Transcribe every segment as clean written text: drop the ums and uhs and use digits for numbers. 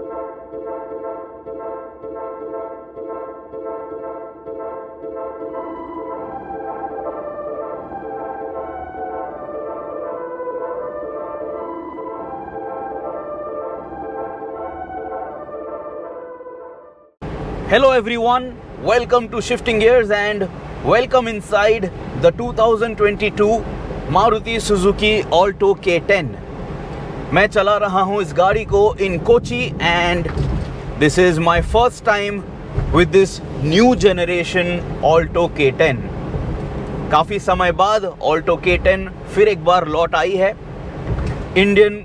Hello everyone, welcome to Shifting Gears and welcome inside the 2022 Maruti Suzuki Alto K10. मैं चला रहा हूँ इस गाड़ी को in Kochi and this is my first time with this new generation Alto K10. काफ़ी समय बाद Alto K10 फिर एक बार लौट आई है. Indian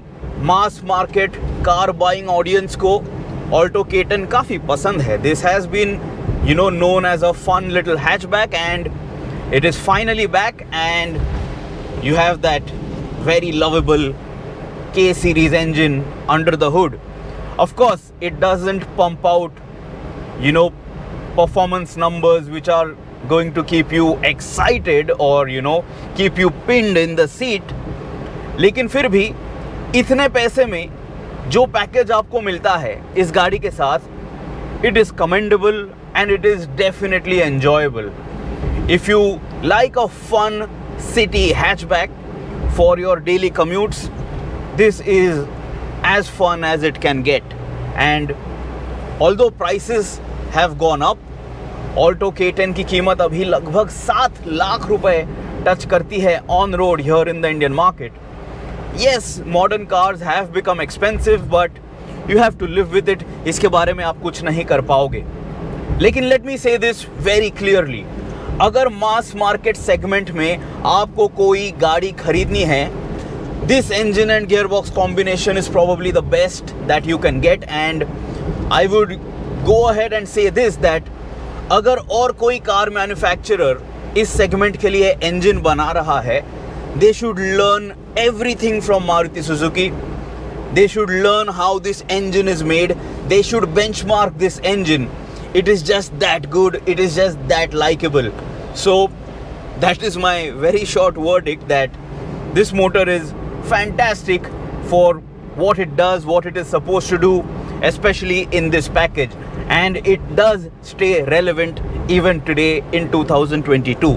mass market car buying audience को Alto K10 काफ़ी पसंद है. This has been, known as a fun little hatchback and it is finally back and you have that very lovable K series engine under the hood. Of course, it doesn't pump out, performance numbers which are going to keep you excited or, keep you pinned in the seat. लेकिन फिर भी इतने पैसे में जो package आपको मिलता है इस गाड़ी के साथ, it is commendable and it is definitely enjoyable. If you like a fun city hatchback for your daily commutes, this is as fun as it can get. And although prices have gone up, Alto K10 की कीमत अभी लगभग 7 लाख रुपए touch करती है on road here in the Indian market. Yes, modern cars have become expensive, but you have to live with it. इसके बारे में आप कुछ नहीं कर पाओगे. लेकिन let me say this very clearly. अगर mass market segment में आपको कोई गाड़ी खरीदनी है, this engine and gearbox combination is probably the best that you can get. And I would go ahead and say this, that अगर और कोई कार मैन्युफैक्चरर इस सेगमेंट के लिए इंजन बना रहा है, they should learn everything from Maruti Suzuki. They should learn how this engine is made. They should benchmark this engine. It is just that good. It is just that likable. So that is my very short verdict, that this motor is fantastic for what it does, what it is supposed to do, especially in this package. And it does stay relevant even today in 2022.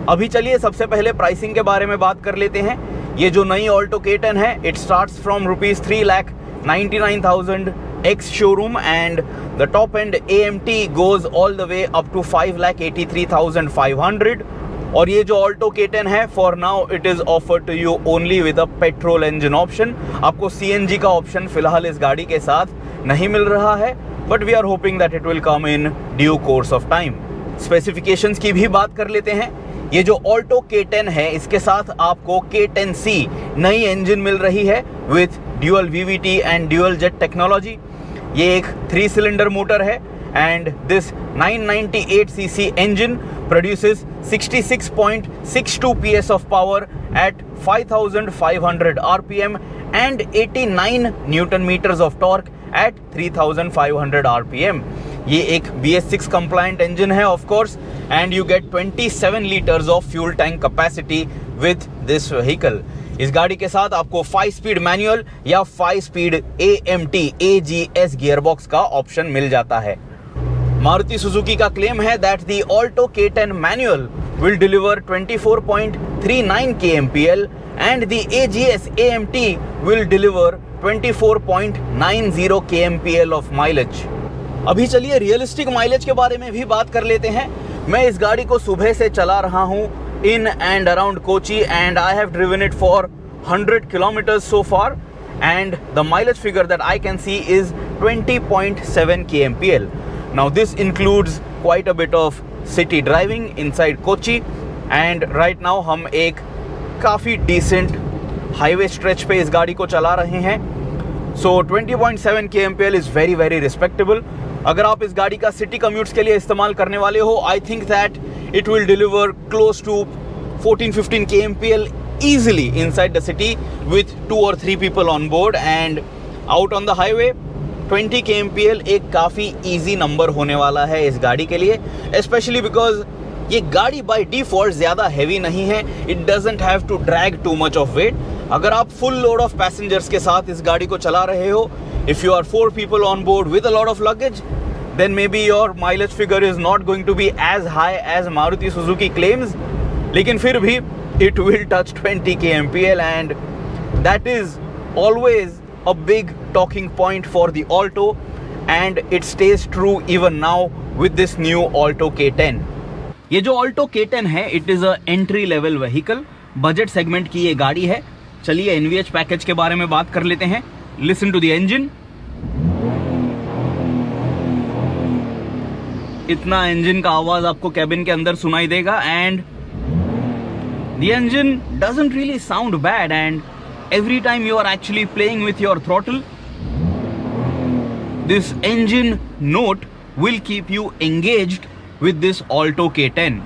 अभी चलिए सबसे पहले pricing के बारे में बात कर लेते हैं. ये जो नई ऑल्टो K10 है, it starts from ₹3,99,000 ex showroom and the top end AMT goes all the way up to 5,83,500. और ये जो ऑल्टो K10 है, for now it is offered to you only with a petrol engine option. आपको CNG का option फिलहाल इस गाड़ी के साथ नहीं मिल रहा है, but we are hoping that it will come in due course of time. Specifications की भी बात कर लेते हैं. ये जो ऑल्टो K10 है, इसके साथ आपको K10C नई इंजन मिल रही है with dual VVT and dual jet technology. ये एक 3 सिलेंडर मोटर है and this 998cc engine produces 66.62 PS of power at 5,500 RPM and 89 newton metres of torque at 3,500 RPM. ये एक BS6 compliant engine है of course, and you get 27 liters of fuel tank capacity with this vehicle. इस गाड़ी के साथ आपको 5-speed manual या 5-speed AMT AGS gearbox का ऑप्शन मिल जाता है. मारुति सुजुकी का क्लेम है that the Alto K10 manual will deliver 24.39 kmpl and the AGS AMT will deliver 24.90 kmpl of mileage. अभी चलिए रियलिस्टिक माइलेज के बारे में भी बात कर लेते हैं. मैं इस गाड़ी को सुबह से चला रहा हूँ in and around Kochi and I have driven it for 100 kilometres so far and the mileage figure that I can see is 20.7 kmpl. Now this includes quite a bit of city driving inside Kochi and right now हम एक काफ़ी decent highway stretch पे इस गाड़ी को चला रहे हैं. सो 20.7 kmpl is very very respectable. अगर आप इस गाड़ी का सिटी कम्यूट्स के लिए इस्तेमाल करने वाले हो, I think that it will deliver close to 14-15 kmpl easily inside the city with 2 or 3 people on board. And out on the highway 20 kmpl एक काफ़ी easy नंबर होने वाला है इस गाड़ी के लिए, especially because ये गाड़ी बाय डिफ़ॉल्ट ज़्यादा हैवी नहीं है. It doesn't have to drag too much of weight. अगर आप फुल लोड ऑफ पैसेंजर्स के साथ इस गाड़ी को चला रहे हो, If you are 4 people on board with a lot of luggage, then maybe your mileage figure is not going to be as high as Maruti Suzuki claims. लेकिन फिर भी it will touch 20 kmpl, and that is always a big talking point for the Alto, and it stays true even now with this new Alto K10. ये जो Alto K10 है, it is a entry level vehicle, budget segment की ये गाड़ी है. चलिए NVH package के बारे में बात कर लेते हैं. Listen to the engine. इतना इंजन का आवाज आपको कैबिन के अंदर सुनाई देगा, and the engine doesn't really sound bad, and every time you are actually playing with your throttle, this engine note will keep you engaged with this Alto K10.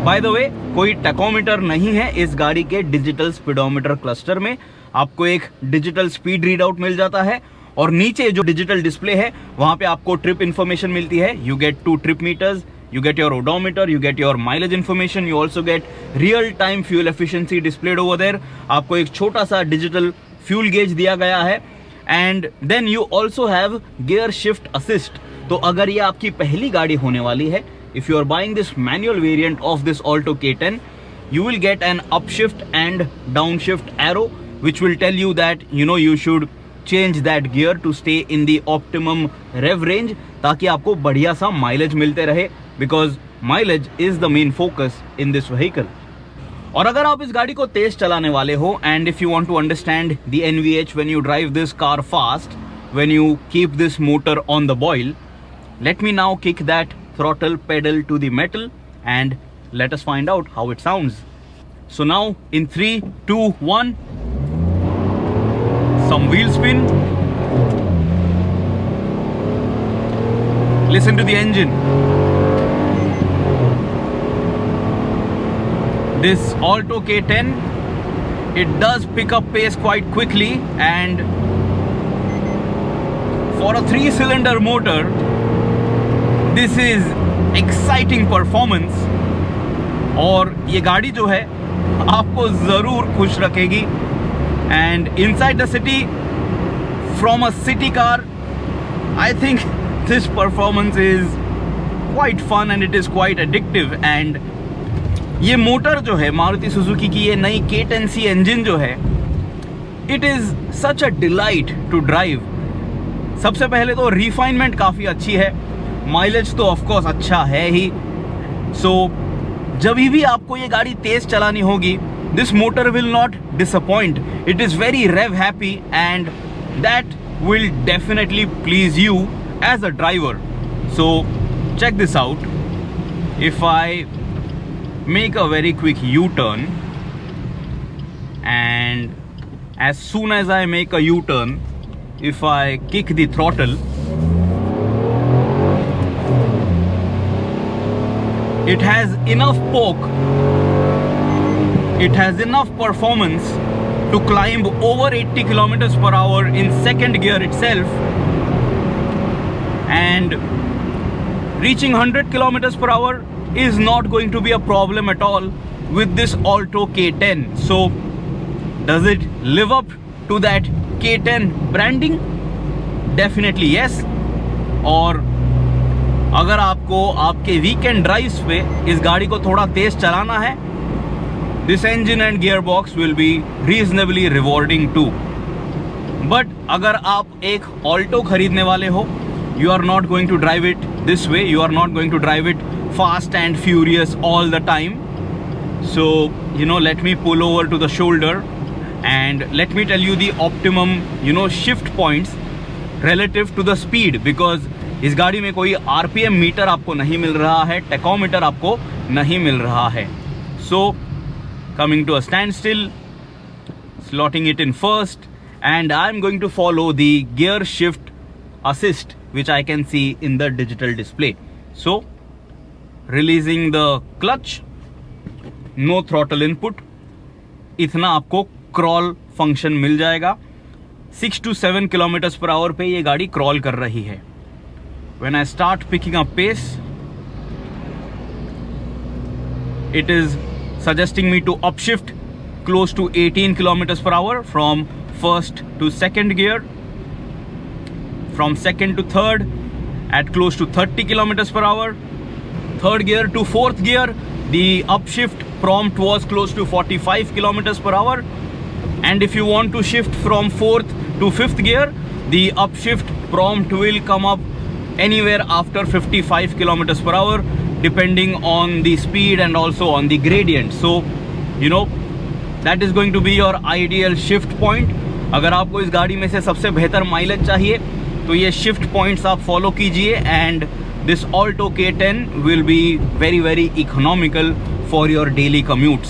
By the way, कोई tachometer नहीं है इस गाड़ी के digital speedometer cluster में. आपको एक digital speed readout मिल जाता है, और नीचे जो डिजिटल डिस्प्ले है वहां पे आपको ट्रिप इंफॉर्मेशन मिलती है. You get 2 trip meters, you get your odometer, you get your mileage information, you also get real time fuel efficiency displayed over there. आपको एक छोटा सा digital fuel gauge दिया गया है, and then you also have gear shift assist. तो अगर ये आपकी पहली गाड़ी होने वाली है, if you are buying this manual variant of this Alto K10, you will get an upshift and downshift arrow which will tell you that you should change that gear to stay in the optimum rev range, ताकि आपको बढ़िया सा mileage मिलते रहे, because mileage is the main focus in this vehicle. और अगर आप इस गाड़ी को तेज चलाने वाले हो, and if you want to understand the NVH when you drive this car fast, when you keep this motor on the boil, let me now kick that throttle pedal to the metal and let us find out how it sounds. So now in 3, 2, 1, some wheel spin. Listen to the engine. This Alto K10, it does pick up pace quite quickly, and for a 3-cylinder motor, this is exciting performance. और ये गाड़ी जो है आपको ज़रूर खुश रखेगी. And inside the city, from a city car, I think this performance is quite fun and it is quite addictive. And ये मोटर जो है मारुति सुजुकी की, ये नई K10C इंजन जो है, it is such a delight to drive. सबसे पहले तो रिफाइनमेंट काफ़ी अच्छी है, माइलेज तो ऑफकोर्स अच्छा है ही. सो जब भी आपको ये गाड़ी तेज़ चलानी होगी, this motor will not disappoint. It is very rev happy, and that will definitely please you as a driver. So check this out. If I make a very quick U-turn, and as soon as I make a U-turn, if I kick the throttle, it has enough poke, it has enough performance to climb over 80 kilometers per hour in second gear itself, and reaching 100 kilometers per hour is not going to be a problem at all with this Alto K10. So does it live up to that K10 branding? Definitely yes. और अगर आपको आपके weekend drives पे इस गाड़ी को थोड़ा तेज चलाना है, this engine and gearbox will be reasonably rewarding too. But अगर आप एक Alto खरीदने वाले हो, you are not going to drive it this way, you are not going to drive it fast and furious all the time. So let me pull over to the shoulder and let me tell you the optimum shift points relative to the speed, because इस गाड़ी में कोई RPM metre आपको नहीं मिल रहा है, tachometer आपको नहीं मिल रहा है. So coming to a standstill, slotting it in first, and I'm going to follow the gear shift assist which I can see in the digital display. So releasing the clutch, no throttle input, इतना आपको crawl function मिल जाएगा. 6 to 7 kilometre per hour पे ये गाड़ी crawl कर रही है. When I start picking up pace, it is suggesting me to upshift close to 18 kilometers per hour from first to second gear. from second to third at close to 30 kilometers per hour. Third gear to fourth gear, the upshift prompt was close to 45 kilometers per hour. And if you want to shift from fourth to fifth gear, the upshift prompt will come up anywhere after 55 kilometers per hour, depending on the speed and also on the gradient. So you know that is going to be your ideal shift point. अगर आपको इस गाड़ी में से सबसे बेहतर mileage चाहिए तो ये शिफ्ट पॉइंट्स आप फॉलो कीजिए, and this Alto K10 will be very very economical for your daily commutes.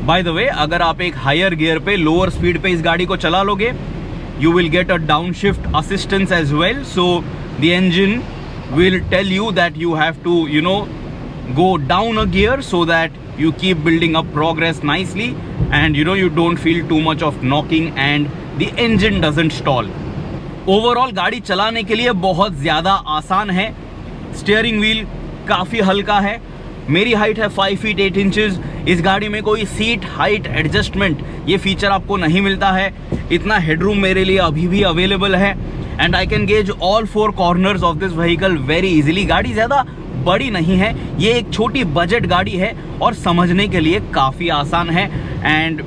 By the way, अगर आप एक हायर गियर पे लोअर स्पीड पे इस गाड़ी को चला लोगे, you will get a downshift assistance as well. So the engine will tell you that you have to, go down a gear so that you keep building up progress nicely, and you don't feel too much of knocking and the engine doesn't stall. Overall गाड़ी चलाने के लिए बहुत ज़्यादा आसान है. Steering wheel काफ़ी हल्का है. मेरी हाइट है 5 फीट 8 इंचेस. इस गाड़ी में कोई सीट हाइट एडजस्टमेंट ये फीचर आपको नहीं मिलता है. इतना हेडरूम मेरे लिए अभी भी अवेलेबल है, and I can gaze all 4 corners of this vehicle very easily. गाड़ी ज़्यादा बड़ी नहीं है, ये एक छोटी बजट गाड़ी है और समझने के लिए काफ़ी आसान है. And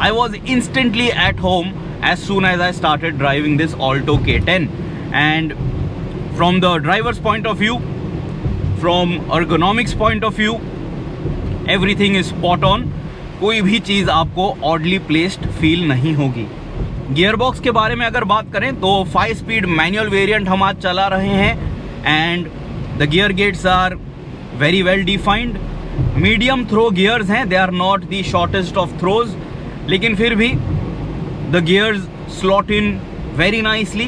I was instantly at home as soon as I started driving this Alto K10. And from the driver's point of view, from ergonomics point of view, everything is spot on. कोई भी चीज़ आपको oddly placed feel नहीं होगी. Gearbox के बारे में अगर बात करें तो 5 स्पीड मैनुअल वेरिएंट हम आज चला रहे हैं, and the gear gates are very well defined. Medium throw gears हैं, they are not the shortest of throws, लेकिन फिर भी the gears slot in very nicely.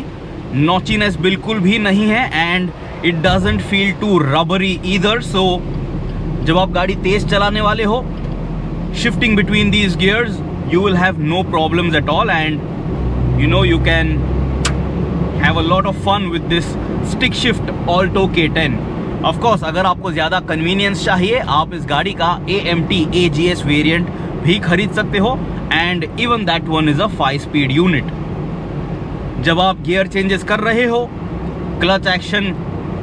Notchiness बिल्कुल भी नहीं है, and it doesn't feel too rubbery either. So जब आप गाड़ी तेज चलाने वाले हो, shifting between these gears you will have no problems at all, and you can have a lot of fun with this stick shift Alto K10. of course अगर आपको ज़्यादा कन्वीनियंस चाहिए, आप इस गाड़ी का AMT AGS वेरिएंट भी खरीद सकते हो, and even that one is a 5 speed unit. जब आप गियर चेंजेस कर रहे हो, क्लच एक्शन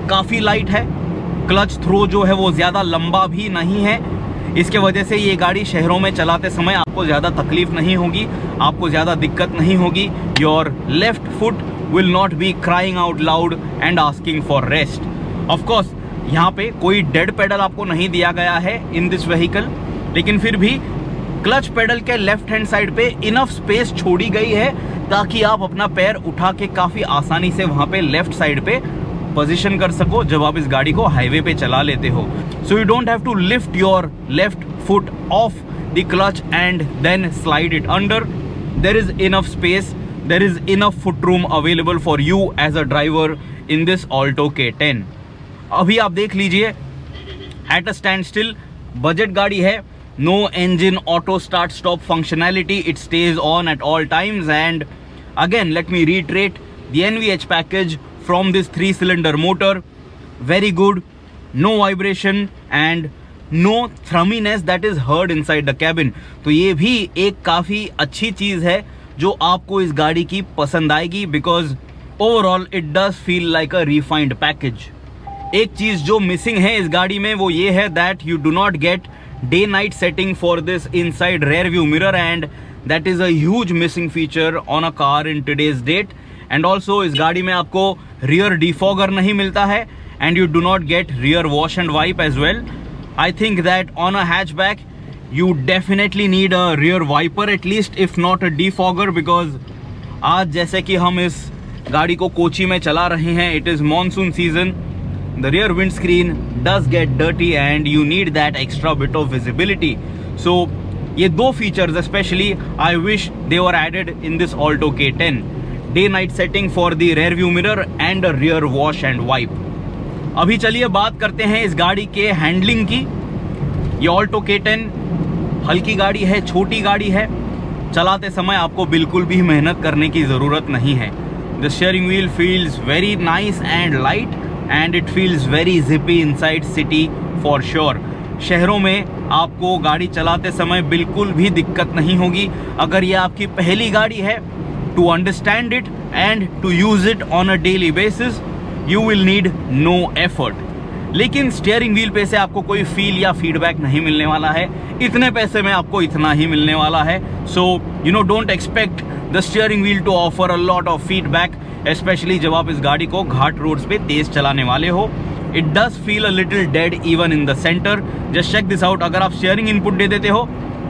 काफ़ी लाइट है. क्लच थ्रो जो है वो ज़्यादा लंबा भी नहीं है. इसके वजह से ये गाड़ी शहरों में चलाते समय आपको ज़्यादा तकलीफ नहीं होगी, आपको ज़्यादा दिक्कत नहीं होगी. Your left foot will not be crying out loud and asking for rest. Of course यहाँ पे कोई डेड पेडल आपको नहीं दिया गया है इन दिस व्हीकल, लेकिन फिर भी क्लच पेडल के लेफ्ट हैंड साइड पे इनफ स्पेस छोड़ी गई है ताकि आप अपना पैर उठा के काफ़ी आसानी से वहाँ पे लेफ्ट साइड पे पोजीशन कर सको जब आप इस गाड़ी को हाईवे पे चला लेते हो. So you don't have to lift your left foot off the clutch and then slide it under. There is enough space, there is enough foot room available for you as a driver in this Alto K10. अभी आप देख लीजिए, at a standstill, budget गाड़ी है. No engine auto start stop functionality, it stays on at all times. And again, let me reiterate, the NVH package from this 3-cylinder motor, very good, no vibration and no thrumminess that is heard inside the cabin. तो ये भी एक काफ़ी अच्छी चीज़ है जो आपको इस गाड़ी की पसंद आएगी, because overall it does feel like a refined package. एक चीज़ जो मिसिंग है इस गाड़ी में वो ये है that you do not get day night setting for this inside rear view mirror, and that is a huge missing feature on a car in today's date. And also इस गाड़ी में आपको rear defogger नहीं मिलता है, and you do not get rear wash and wipe as well. I think that on a hatchback you definitely need a rear wiper at least, if not a defogger, because आज जैसे कि हम इस गाड़ी को कोची में चला रहे हैं, it is monsoon season. The rear windscreen does get dirty and you need that extra bit of visibility. So ये दो features especially I wish they were added in this Alto K10. Day night setting for the rear view mirror and a rear wash and wipe. अभी चलिए बात करते हैं इस गाड़ी के हैंडलिंग की. ये Alto K10 हल्की गाड़ी है, छोटी गाड़ी है, चलाते समय आपको बिल्कुल भी मेहनत करने की ज़रूरत नहीं है. The steering wheel feels very nice and light, and it feels very zippy inside city for sure. शहरों में आपको गाड़ी चलाते समय बिल्कुल भी दिक्कत नहीं होगी. अगर ये आपकी पहली गाड़ी है to understand it and to use it on a daily basis, you will need no effort. लेकिन स्टीयरिंग व्हील पे से आपको कोई फील या फीडबैक नहीं मिलने वाला है, इतने पैसे में आपको इतना ही मिलने वाला है. So you know don't expect the steering wheel to offer a lot of feedback, specially जब आप इस गाड़ी को घाट रोड्स पे तेज चलाने वाले हो. It does feel a little dead even in the centre. Just check this out. अगर आप स्टीयरिंग इनपुट दे देते हो,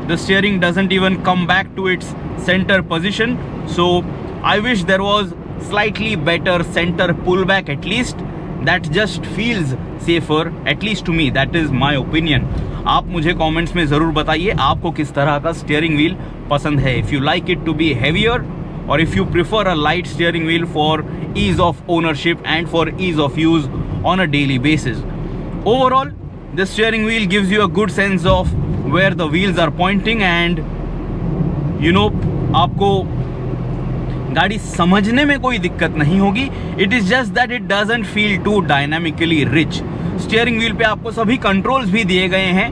the steering doesn't even come back to its centre position. So I wish there was slightly better centre pull back at least. That just feels safer, at least to me. That is my opinion. आप मुझे comments में ज़रूर बताइए आपको किस तरह का steering wheel पसंद है. If you like it to be heavier or if you prefer a light steering wheel for ease of ownership and for ease of use on a daily basis. Overall, the steering wheel gives you a good sense of where the wheels are pointing and you know आपको गाड़ी समझने में कोई दिक्कत नहीं होगी. It is just that it doesn't feel too dynamically rich. Steering wheel पे आपको सभी कंट्रोल्स भी दिए गए हैं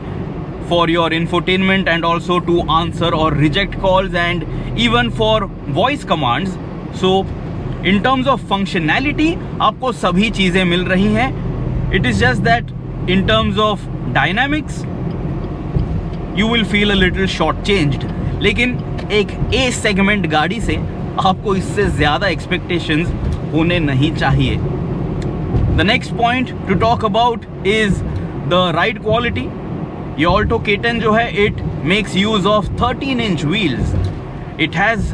for your infotainment and also to answer और reject calls and even for voice commands. So in terms of functionality आपको सभी चीजें मिल रही हैं. It is just that in terms of dynamics you will feel a little short changed. लेकिन एक A segment गाड़ी से आपको इससे ज्यादा एक्सपेक्टेशंस होने नहीं चाहिए. The next point to talk about is the ride quality. ये ऑल्टो K10 जो है it makes use of 13 inch wheels. It has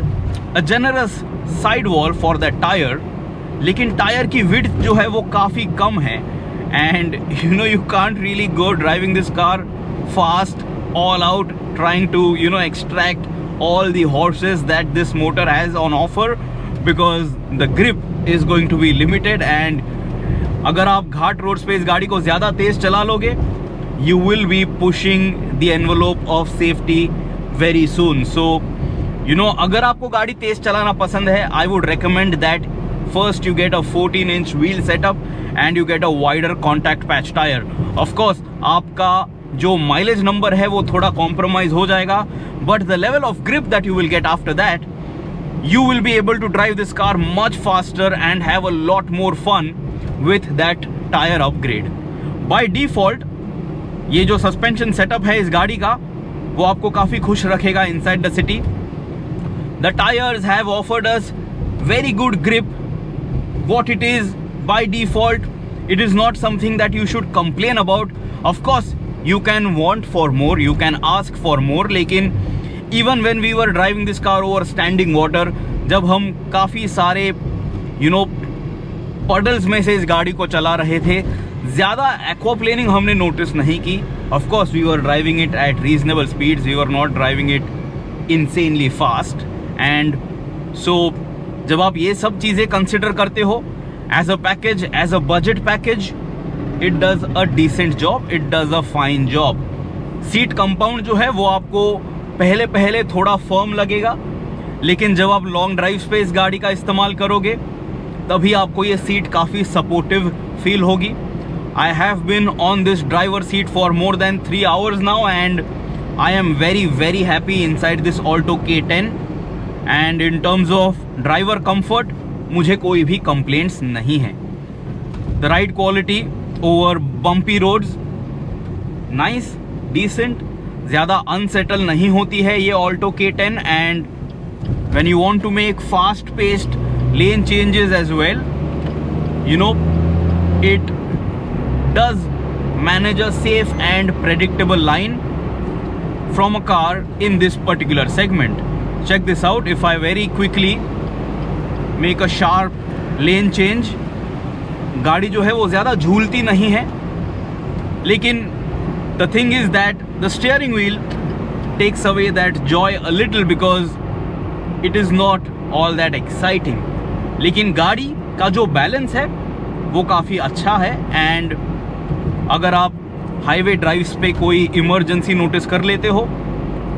a generous side wall for the tyre, लेकिन टायर की विड्थ जो है वो काफ़ी कम है and you know you can't really go driving this car fast all out trying to you know extract all the horses that this motor has on offer because the grip is going to be limited and अगर आप घाट roads पे इस गाड़ी को ज़्यादा तेज चला लोगे you will be pushing the envelope of safety very soon. So you know अगर आपको गाड़ी तेज चलाना पसंद है I would recommend that first you get a 14 inch wheel setup and you get a wider contact patch tire. Of course आपका जो mileage number है वो थोड़ा कॉम्प्रोमाइज हो जाएगा, but the level of grip that you will get after that you will be able to drive this car much faster and have a lot more fun with that tyre upgrade. By default ये जो suspension setup है इस गाड़ी का वो आपको काफी खुश रखेगा inside the city. The tyres have offered us very good grip. What it is by default, it is not something that you should complain about. Of course you can want for more, you can ask for more, लेकिन even when we were driving this car over standing water, जब हम काफ़ी सारे you know puddles में से इस गाड़ी को चला रहे थे, ज़्यादा एक्वाप्लेनिंग हमने नोटिस नहीं की. Of course we were driving it at reasonable speeds, we were not driving it insanely fast, and so जब आप ये सब चीज़ें कंसिडर करते हो as a package, as a budget package, it does a decent job, it does a fine job. Seat compound जो है वो आपको पहले पहले थोड़ा फर्म लगेगा, लेकिन जब आप लॉन्ग ड्राइव्स पे इस गाड़ी का इस्तेमाल करोगे तभी आपको ये सीट काफ़ी सपोर्टिव फील होगी. I have been on this driver seat for more than 3 hours now and I am very happy inside this Alto K10 and in terms of driver comfort मुझे कोई भी कंप्लेंट्स नहीं है. The ride quality over bumpy roads nice, decent, ज़्यादा unsettle नहीं होती है ये Alto K10 and when you want to make fast paced lane changes as well you know it does manage a safe and predictable line from a car in this particular segment. Check this out. If I very quickly make a sharp lane change, गाड़ी जो है वो ज़्यादा झूलती नहीं है, लेकिन the thing is that the steering wheel takes away that joy a little because it is not all that exciting. लेकिन गाड़ी का जो बैलेंस है वो काफ़ी अच्छा है एंड अगर आप हाईवे ड्राइव्स पे कोई इमरजेंसी नोटिस कर लेते हो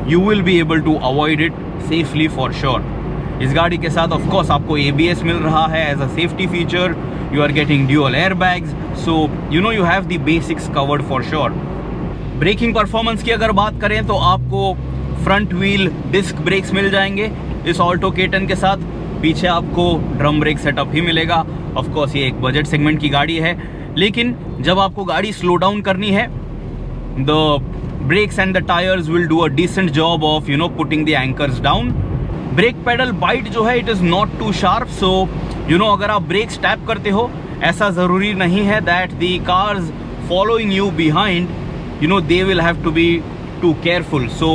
you will be able to avoid it safely for sure. इस गाड़ी के साथ ऑफ कोर्स आपको ABS मिल रहा है as a safety feature. You are getting dual air bags, so you know you have the basics covered for sure. Braking performance की अगर बात करें तो आपको फ्रंट व्हील डिस्क ब्रेक्स मिल जाएंगे इस ऑल्टो K10 के साथ. पीछे आपको ड्रम ब्रेक सेटअप ही मिलेगा। ऑफ कोर्स ये एक बजट सेगमेंट की गाड़ी है, लेकिन जब आपको गाड़ी स्लो डाउन करनी है, the brakes and the tires will do a decent job of putting the anchors down. Brake pedal bite जो है it is not too sharp, so अगर आप ब्रेक्स टैप करते हो, ऐसा ज़रूरी नहीं है that the cars following you behind they will have to be too careful. So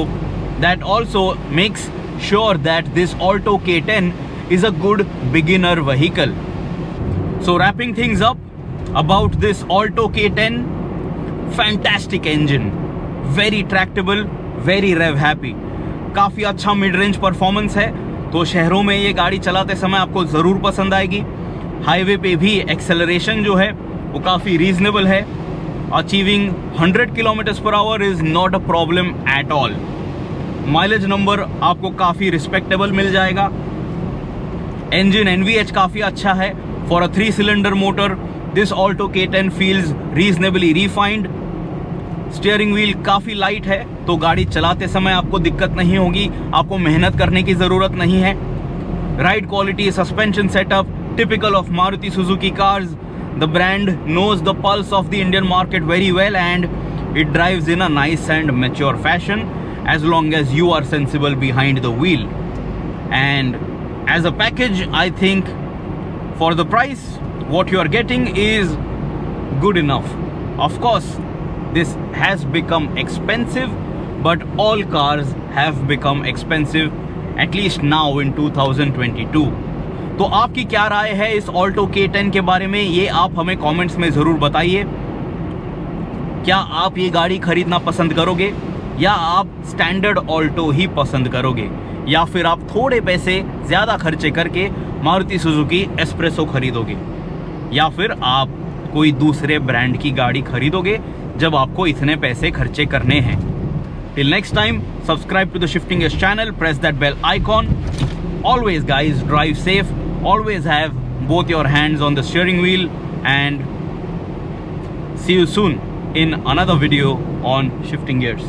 that also makes sure that this Alto K10 is a good beginner vehicle. So wrapping things up about this Alto K10, fantastic engine, very tractable, very rev happy, काफ़ी अच्छा mid range performance है, तो शहरों में ये गाड़ी चलाते समय आपको ज़रूर पसंद आएगी। हाईवे पे भी एक्सेलरेशन जो है वो काफ़ी रीजनेबल है। Achieving 100 km/h is not a problem at all. Mileage number आपको काफ़ी रिस्पेक्टेबल मिल जाएगा। इंजन NVH काफ़ी अच्छा है for a 3-cylinder motor. This Alto K10 feels reasonably refined. Steering wheel काफ़ी लाइट है, तो गाड़ी चलाते समय आपको दिक्कत नहीं होगी, आपको मेहनत करने की ज़रूरत नहीं है। Ride quality, suspension setup, typical of Maruti Suzuki cars. The brand knows the pulse of the Indian market very well and it drives in a nice and mature fashion as long as you are sensible behind the wheel. And as a package, I think for the price what you are getting is good enough. Of course, this has become expensive, but all cars have become expensive, at least now in 2022. तो आपकी क्या राय है इस Alto K10 के बारे में, ये आप हमें कमेंट्स में ज़रूर बताइए। क्या आप ये गाड़ी खरीदना पसंद करोगे, या आप स्टैंडर्ड ऑल्टो ही पसंद करोगे, या फिर आप थोड़े पैसे ज़्यादा खर्चे करके मारुति सुजुकी एस्प्रेसो खरीदोगे, या फिर आप कोई दूसरे ब्रांड की गाड़ी खरीदोगे जब आपको इतने पैसे खर्चे करने हैं। Till next time, subscribe to the Shifting Edge channel, press that bell icon. Always guys, drive safe, always have both your hands on the steering wheel, and see you soon in another video on shifting gears.